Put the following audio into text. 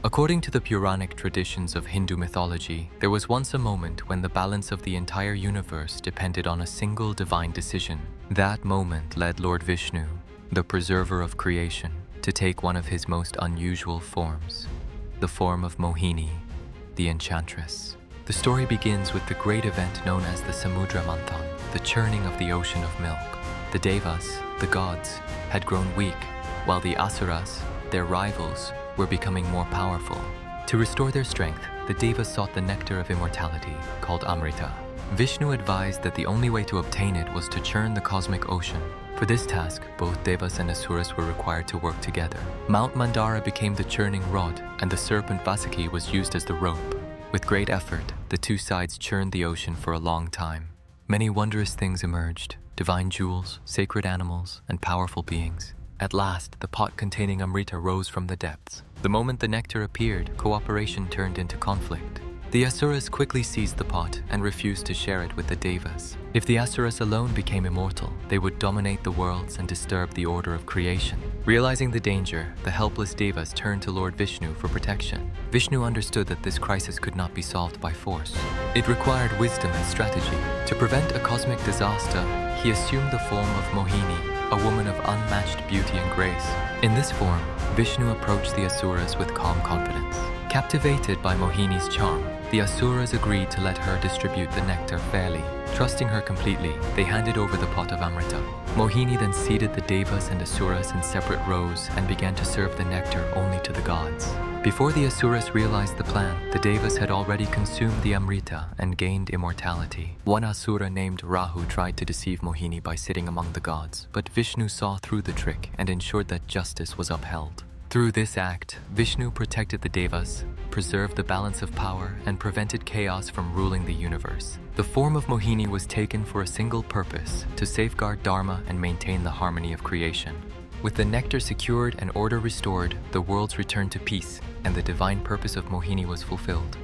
According to the Puranic traditions of Hindu mythology, there was once a moment when the balance of the entire universe depended on a single divine decision. That moment led Lord Vishnu, the preserver of creation, to take one of his most unusual forms, the form of Mohini, the enchantress. The story begins with the great event known as the Samudra Manthan, the churning of the ocean of milk. The Devas, the gods, had grown weak, while the Asuras, their rivals, were becoming more powerful. To restore their strength, the Devas sought the nectar of immortality, called Amrita. Vishnu advised that the only way to obtain it was to churn the cosmic ocean. For this task, both Devas and Asuras were required to work together. Mount Mandara became the churning rod, and the serpent Vasaki was used as the rope. With great effort, the two sides churned the ocean for a long time. Many wondrous things emerged: divine jewels, sacred animals, and powerful beings. At last, the pot containing Amrita rose from the depths. The moment the nectar appeared, cooperation turned into conflict. The Asuras quickly seized the pot and refused to share it with the Devas. If the Asuras alone became immortal, they would dominate the worlds and disturb the order of creation. Realizing the danger, the helpless Devas turned to Lord Vishnu for protection. Vishnu understood that this crisis could not be solved by force. It required wisdom and strategy. To prevent a cosmic disaster, he assumed the form of Mohini, a woman of unmatched beauty and grace. In this form, Vishnu approached the Asuras with calm confidence. Captivated by Mohini's charm, the Asuras agreed to let her distribute the nectar fairly. Trusting her completely, they handed over the pot of Amrita. Mohini then seated the Devas and Asuras in separate rows and began to serve the nectar only to the gods. Before the Asuras realized the plan, the Devas had already consumed the Amrita and gained immortality. One Asura named Rahu tried to deceive Mohini by sitting among the gods, but Vishnu saw through the trick and ensured that justice was upheld. Through this act, Vishnu protected the Devas, preserved the balance of power, and prevented chaos from ruling the universe. The form of Mohini was taken for a single purpose: to safeguard Dharma and maintain the harmony of creation. With the nectar secured and order restored, the worlds returned to peace, and the divine purpose of Mohini was fulfilled.